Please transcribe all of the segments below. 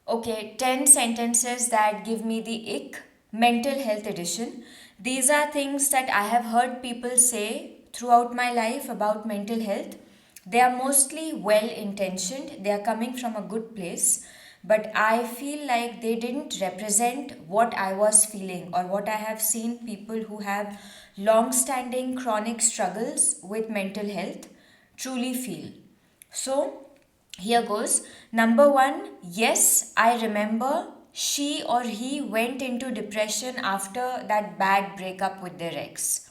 Okay, 10 sentences that give me the ick, mental health edition. These are things that I have heard people say throughout my life about mental health. They are mostly well intentioned, they are coming from a good place, but I feel like they didn't represent what I was feeling or what I have seen people who have long standing chronic struggles with mental health truly feel. So, here goes. Number one, yes, I remember she or he went into depression after that bad breakup with their ex.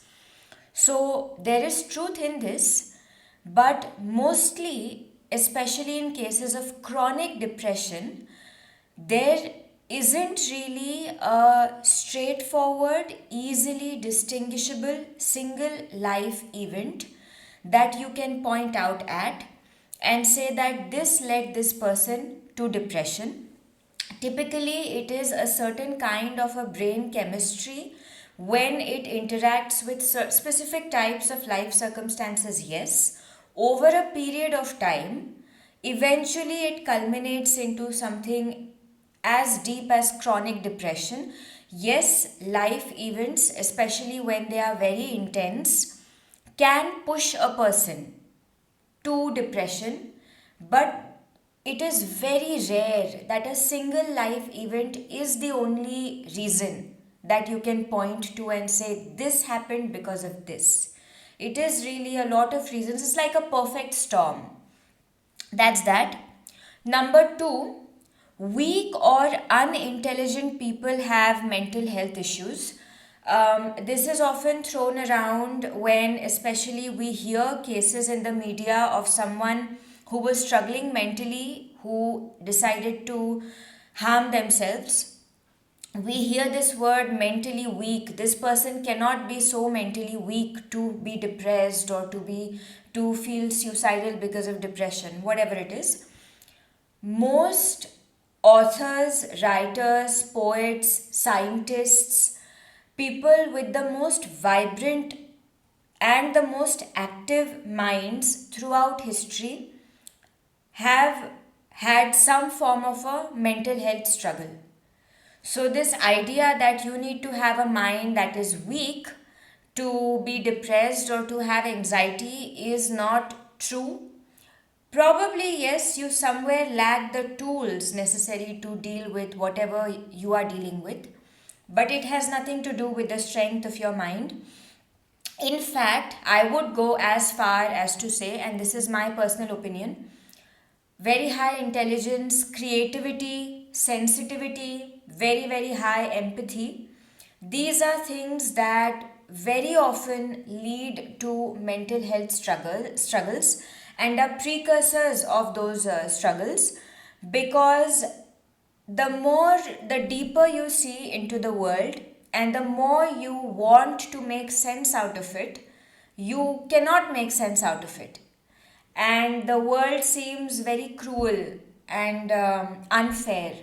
So, there is truth in this, but mostly, especially in cases of chronic depression, there isn't really a straightforward, easily distinguishable single life event that you can point out at and say that this led this person to depression. Typically, it is a certain kind of a brain chemistry when it interacts with specific types of life circumstances, yes. Over a period of time, eventually it culminates into something as deep as chronic depression. Yes, life events, especially when they are very intense, can push a person to depression, but it is very rare that a single life event is the only reason that you can point to and say this happened because of this. It is really a lot of reasons. It's like a perfect storm. That's that. Number two, weak or unintelligent people have mental health issues. This is often thrown around when, especially, we hear cases in the media of someone who was struggling mentally who decided to harm themselves. We hear this word mentally weak. This person cannot be so mentally weak to be depressed or to feel suicidal because of depression, whatever it is. Most authors, writers, poets, scientists, people with the most vibrant and the most active minds throughout history have had some form of a mental health struggle. So, this idea that you need to have a mind that is weak to be depressed or to have anxiety is not true. Probably, yes, you somewhere lack the tools necessary to deal with whatever you are dealing with, but it has nothing to do with the strength of your mind. In fact, I would go as far as to say, and this is my personal opinion, very high intelligence, creativity, sensitivity, very, very high empathy. These are things that very often lead to mental health struggles and are precursors of those struggles, because the deeper you see into the world and the more you want to make sense out of it, you cannot make sense out of it, and the world seems very cruel and unfair.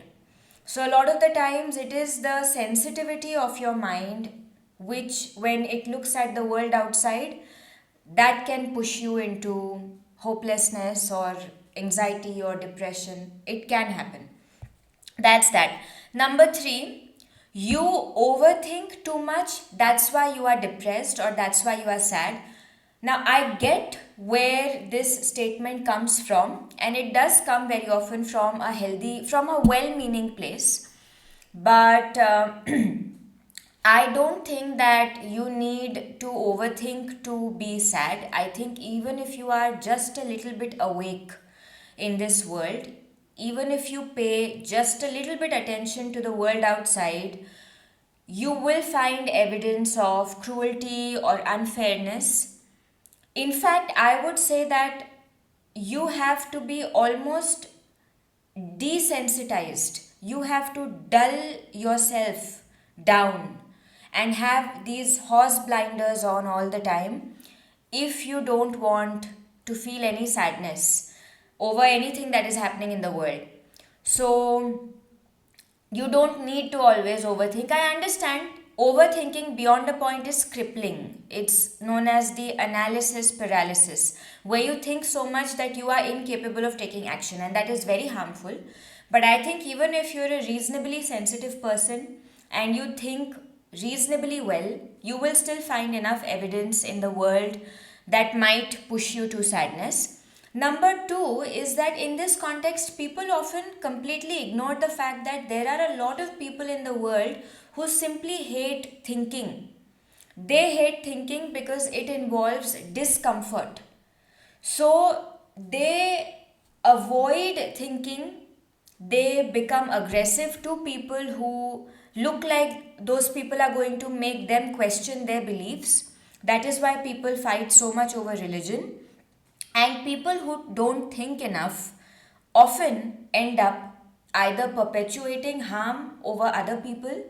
So, a lot of the times, it is the sensitivity of your mind which, when it looks at the world outside, that can push you into hopelessness or anxiety or depression. It can happen. That's that. Number three, you overthink too much. That's why you are depressed or that's why you are sad. Now, I get where this statement comes from, and it does come very often from from a well meaning place. But I don't think that you need to overthink to be sad. I think even if you are just a little bit awake in this world, even if you pay just a little bit attention to the world outside, you will find evidence of cruelty or unfairness. In fact, I would say that you have to be almost desensitized. You have to dull yourself down and have these horse blinders on all the time if you don't want to feel any sadness over anything that is happening in the world. So, you don't need to always overthink. I understand overthinking beyond a point is crippling. It's known as the analysis paralysis, where you think so much that you are incapable of taking action, and that is very harmful. But I think even if you're a reasonably sensitive person and you think reasonably well, you will still find enough evidence in the world that might push you to sadness. Number two is that in this context, people often completely ignore the fact that there are a lot of people in the world who simply hate thinking. They hate thinking because it involves discomfort. So they avoid thinking, they become aggressive to people who look like those people are going to make them question their beliefs. That is why people fight so much over religion. And people who don't think enough often end up either perpetuating harm over other people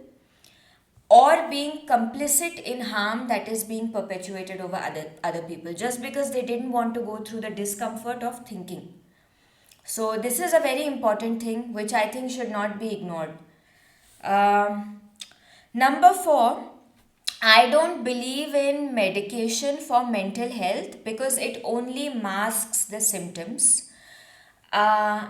or being complicit in harm that is being perpetuated over other people just because they didn't want to go through the discomfort of thinking. So this is a very important thing which I think should not be ignored. um, Number four, I don't believe in medication for mental health because it only masks the symptoms. uh,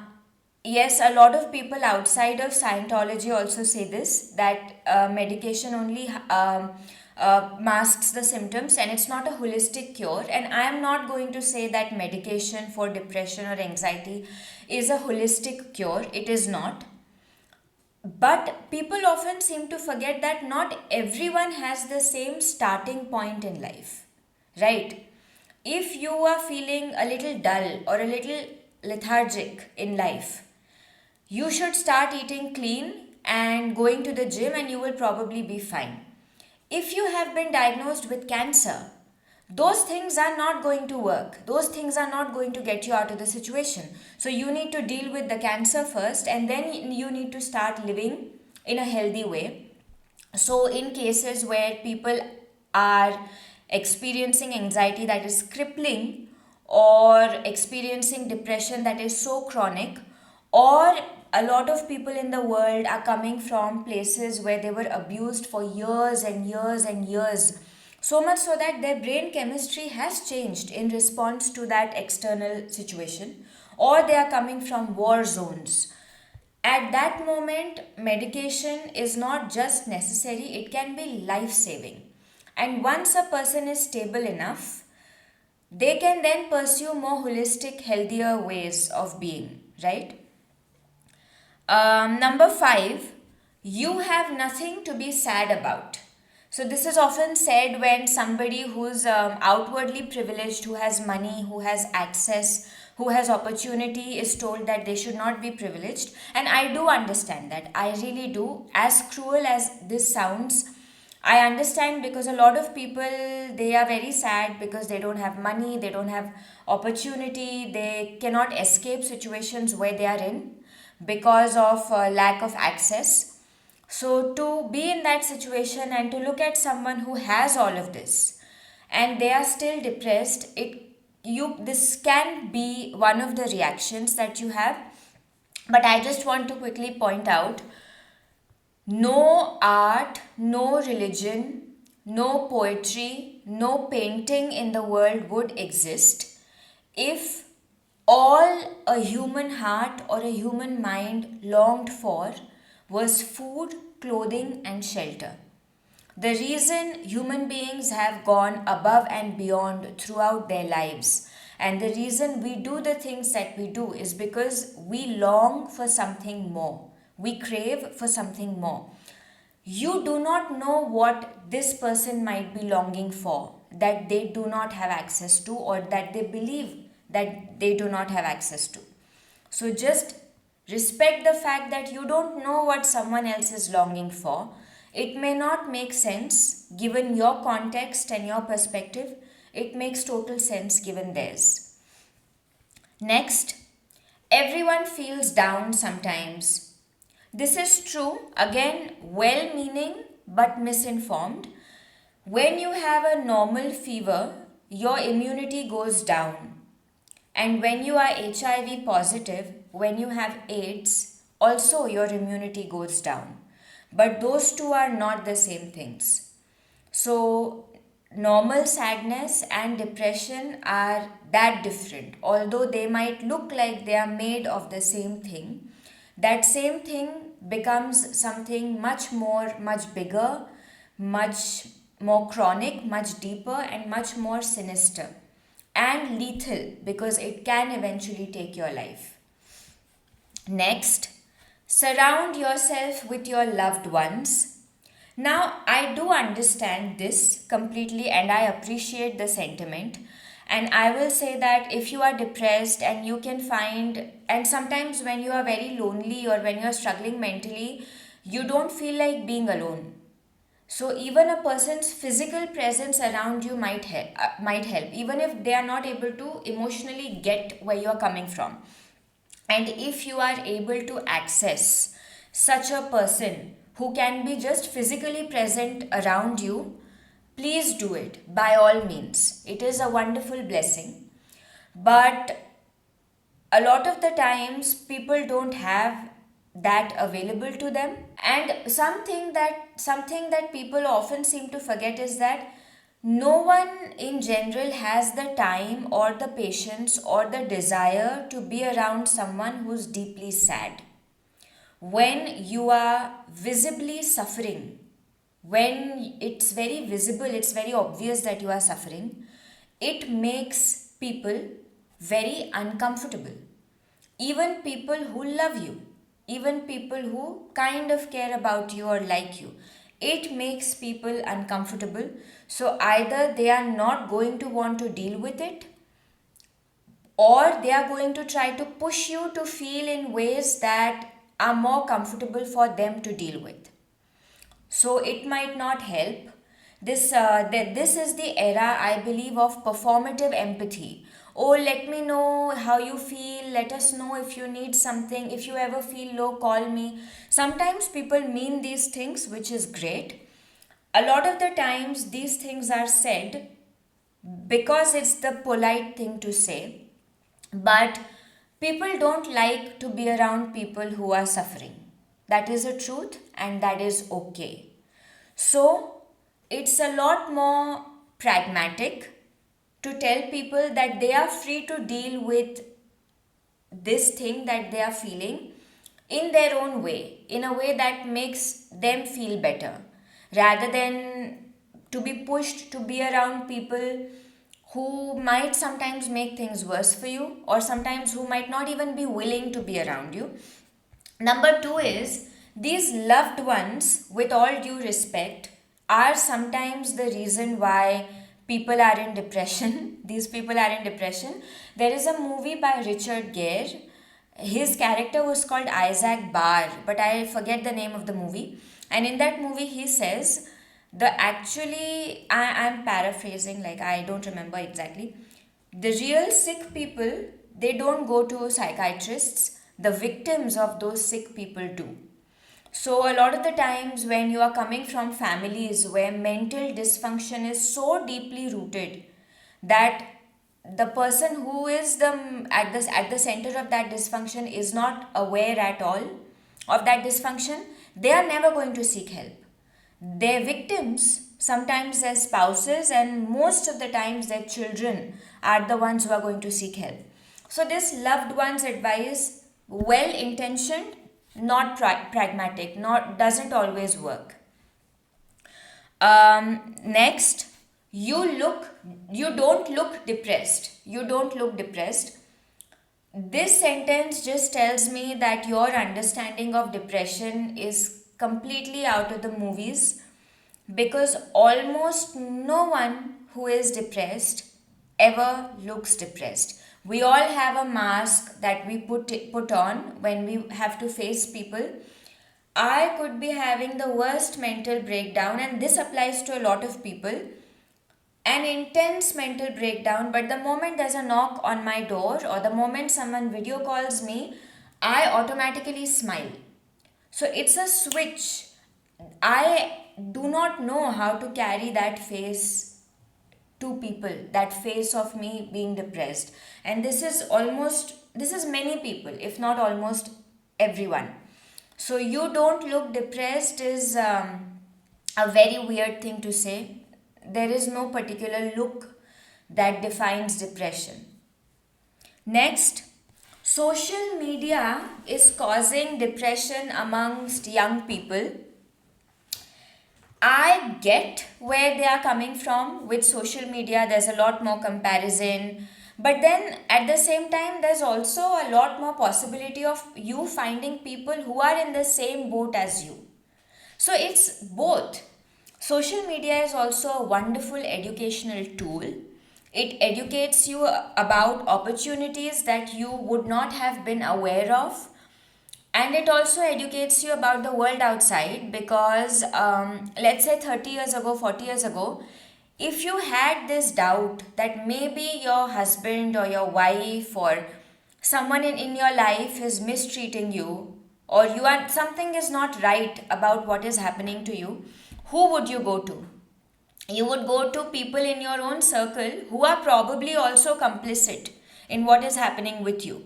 yes, a lot of people outside of Scientology also say this, that medication only masks the symptoms and it's not a holistic cure. And I am not going to say that medication for depression or anxiety is a holistic cure, it is not. But people often seem to forget that not everyone has the same starting point in life, right? If you are feeling a little dull or a little lethargic in life, you should start eating clean and going to the gym, and you will probably be fine. If you have been diagnosed with cancer, those things are not going to work. Those things are not going to get you out of the situation. So you need to deal with the cancer first, and then you need to start living in a healthy way. So, in cases where people are experiencing anxiety that is crippling, or experiencing depression that is so chronic, or a lot of people in the world are coming from places where they were abused for years and years and years, so much so that their brain chemistry has changed in response to that external situation, or they are coming from war zones. At that moment, medication is not just necessary, it can be life saving. And once a person is stable enough, they can then pursue more holistic, healthier ways of being, right? Number five, you have nothing to be sad about. So, this is often said when somebody who's outwardly privileged, who has money, who has access, who has opportunity, is told that they should not be privileged. And I do understand that. I really do. As cruel as this sounds, I understand, because a lot of people, they are very sad because they don't have money, they don't have opportunity, they cannot escape situations where they are in because of lack of access. So to be in that situation and to look at someone who has all of this and they are still depressed, it you this can be one of the reactions that you have. But I just want to quickly point out, no art, no religion, no poetry, no painting in the world would exist if all a human heart or a human mind longed for was food, clothing, and shelter. The reason human beings have gone above and beyond throughout their lives, and the reason we do the things that we do, is because we long for something more. We crave for something more. You do not know what this person might be longing for that they do not have access to, or that they believe that they do not have access to. So just respect the fact that you don't know what someone else is longing for. It may not make sense given your context and your perspective. It makes total sense given theirs. Next, everyone feels down sometimes. This is true, again, well meaning but misinformed. When you have a normal fever, your immunity goes down. And when you are HIV positive, when you have AIDS, also your immunity goes down. But those two are not the same things. So, normal sadness and depression are that different. Although they might look like they are made of the same thing, that same thing becomes something much bigger, much more chronic, much deeper, and much more sinister and lethal, because it can eventually take your life. Next, surround yourself with your loved ones. Now, I do understand this completely and I appreciate the sentiment. And I will say that if you are depressed and you can find, and sometimes when you are very lonely or when you are struggling mentally, you don't feel like being alone. So even a person's physical presence around you might help, even if they are not able to emotionally get where you are coming from. And if you are able to access such a person who can be just physically present around you, please do it by all means. It is a wonderful blessing. But a lot of the times people don't have that available to them, and something that people often seem to forget is that no one in general has the time or the patience or the desire to be around someone who's deeply sad. When you are visibly suffering, when it's very visible, it's very obvious that you are suffering, it makes people very uncomfortable. Even people who love you, even people who kind of care about you or like you, it makes people uncomfortable. So either they are not going to want to deal with it, or they are going to try to push you to feel in ways that are more comfortable for them to deal with. So it might not help. This is the era, I believe, of performative empathy. Oh, let me know how you feel, let us know if you need something, if you ever feel low, call me. Sometimes people mean these things, which is great. A lot of the times these things are said because it's the polite thing to say, but people don't like to be around people who are suffering. That is a truth, and that is okay. So, it's a lot more pragmatic to tell people that they are free to deal with this thing that they are feeling in their own way, in a way that makes them feel better, rather than to be pushed to be around people who might sometimes make things worse for you, or sometimes who might not even be willing to be around you. Number two is, these loved ones, with all due respect, are sometimes the reason why people are in depression. These people are in depression. There is a movie by Richard Gere. His character was called Isaac Barr, but I forget the name of the movie. And in that movie, he says, I'm paraphrasing, like I don't remember exactly. The real sick people, they don't go to psychiatrists, the victims of those sick people do. So, a lot of the times when you are coming from families where mental dysfunction is so deeply rooted that the person who is at the center of that dysfunction is not aware at all of that dysfunction, they are never going to seek help. Their victims, sometimes their spouses, and most of the times their children, are the ones who are going to seek help. So, this loved one's advice, well intentioned, not pragmatic, not doesn't always work. Next, you look, you don't look depressed. You don't look depressed. This sentence just tells me that your understanding of depression is completely out of the movies, because almost no one who is depressed ever looks depressed. We all have a mask that we put on when we have to face people. I could be having the worst mental breakdown, and this applies to a lot of people, an intense mental breakdown, but the moment there's a knock on my door or the moment someone video calls me, I automatically smile. So it's a switch. I do not know how to carry that face to people, that face of me being depressed. And this is many people, if not almost everyone. So you don't look depressed is a very weird thing to say. There is no particular look that defines depression. Next, Social media is causing depression amongst young people. I get where they are coming from. With social media, there's a lot more comparison. But then at the same time, there's also a lot more possibility of you finding people who are in the same boat as you. So it's both. Social media is also a wonderful educational tool. It educates you about opportunities that you would not have been aware of, and it also educates you about the world outside because let's say 30 years ago, 40 years ago, if you had this doubt that maybe your husband or your wife or someone in your life is mistreating you, or you are something is not right about what is happening to you, who would you go to? You would go to people in your own circle who are probably also complicit in what is happening with you,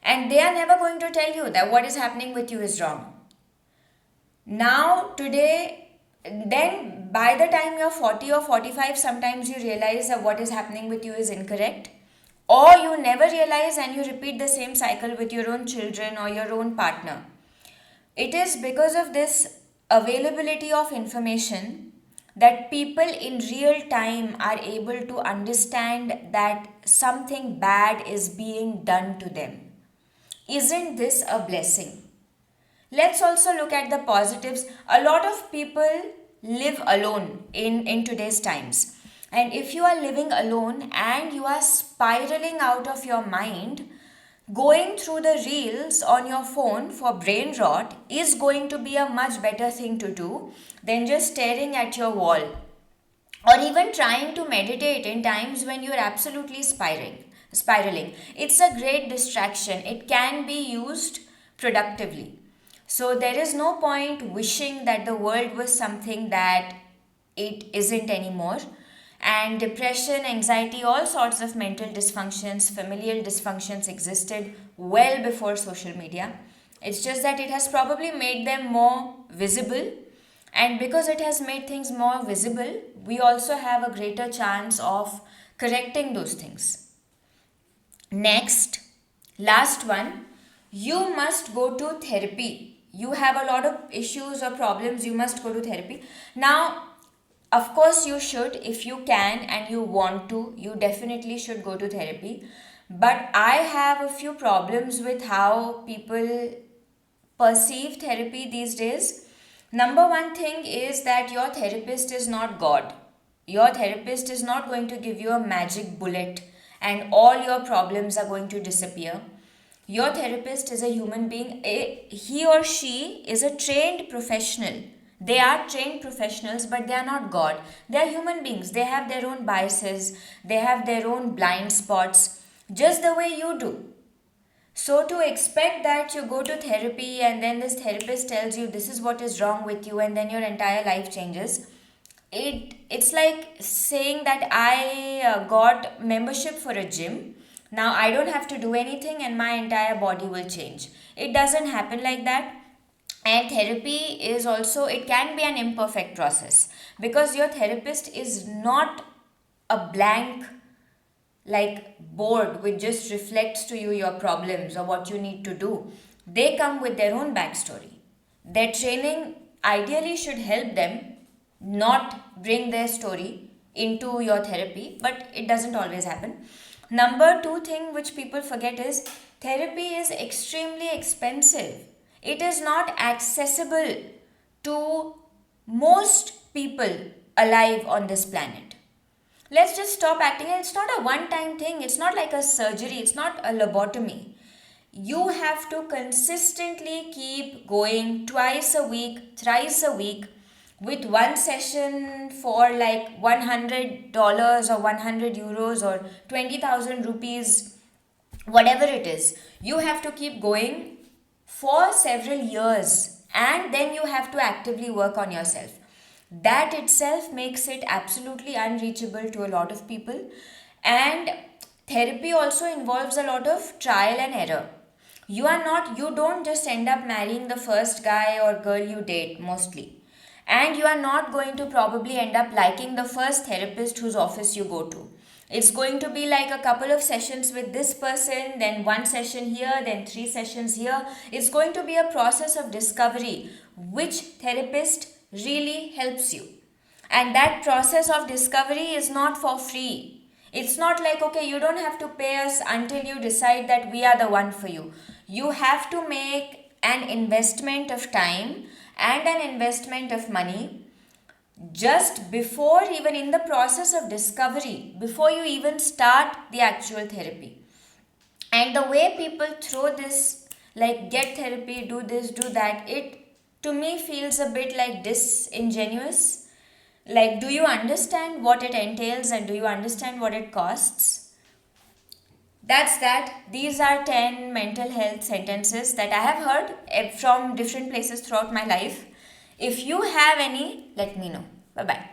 and they are never going to tell you that what is happening with you is wrong. Now, today, then by the time you're 40 or 45, sometimes you realize that what is happening with you is incorrect, or you never realize and you repeat the same cycle with your own children or your own partner. It is because of this availability of information that people in real time are able to understand that something bad is being done to them. Isn't this a blessing? Let's also look at the positives. A lot of people live alone in today's times. And if you are living alone and you are spiraling out of your mind, going through the reels on your phone for brain rot is going to be a much better thing to do than just staring at your wall, or even trying to meditate in times when you're absolutely spiraling. It's a great distraction. It can be used productively. So there is no point wishing that the world was something that it isn't anymore. And depression, anxiety, all sorts of mental dysfunctions, familial dysfunctions existed well before social media. It's just that it has probably made them more visible, and because it has made things more visible, we also have a greater chance of correcting those things. Next, last one, you must go to therapy. You have a lot of issues or problems, you must go to therapy. Now, of course, you should, if you can and you want to, you definitely should go to therapy. But I have a few problems with how people perceive therapy these days. Number one thing is that your therapist is not God. Your therapist is not going to give you a magic bullet and all your problems are going to disappear. Your therapist is a human being. He or she is a trained professional. They are trained professionals, but they are not God. They are human beings. They have their own biases, they have their own blind spots, just the way you do. So, to expect that you go to therapy and then this therapist tells you this is what is wrong with you and then your entire life changes, it's like saying that I got membership for a gym. Now I don't have to do anything and my entire body will change. It doesn't happen like that. And therapy is also, it can be an imperfect process because your therapist is not a blank like board which just reflects to you your problems or what you need to do. They come with their own backstory. Their training ideally should help them, not bring their story into your therapy, but it doesn't always happen. Number two thing which people forget is therapy is extremely expensive. It is not accessible to most people alive on this planet. Let's just stop acting. And it's not a one time thing, it's not like a surgery, it's not a lobotomy. You have to consistently keep going twice a week, thrice a week, with one session for like $100 or 100 euros or 20,000 rupees, whatever it is. You have to keep going for several years and then you have to actively work on yourself. That itself makes it absolutely unreachable to a lot of people. And therapy also involves a lot of trial and error. You don't just end up marrying the first guy or girl you date mostly. And you are not going to probably end up liking the first therapist whose office you go to. It's going to be like a couple of sessions with this person, then one session here, then three sessions here. It's going to be a process of discovery which therapist really helps you. And that process of discovery is not for free. It's not like, okay, you don't have to pay us until you decide that we are the one for you. You have to make an investment of time and an investment of money just before, even in the process of discovery, before you even start the actual therapy. And the way people throw this, like get therapy, do this, do that, it to me feels a bit like disingenuous. Like, do you understand what it entails and do you understand what it costs? That's that. These are 10 mental health sentences that I have heard from different places throughout my life. If you have any, let me know. Bye bye.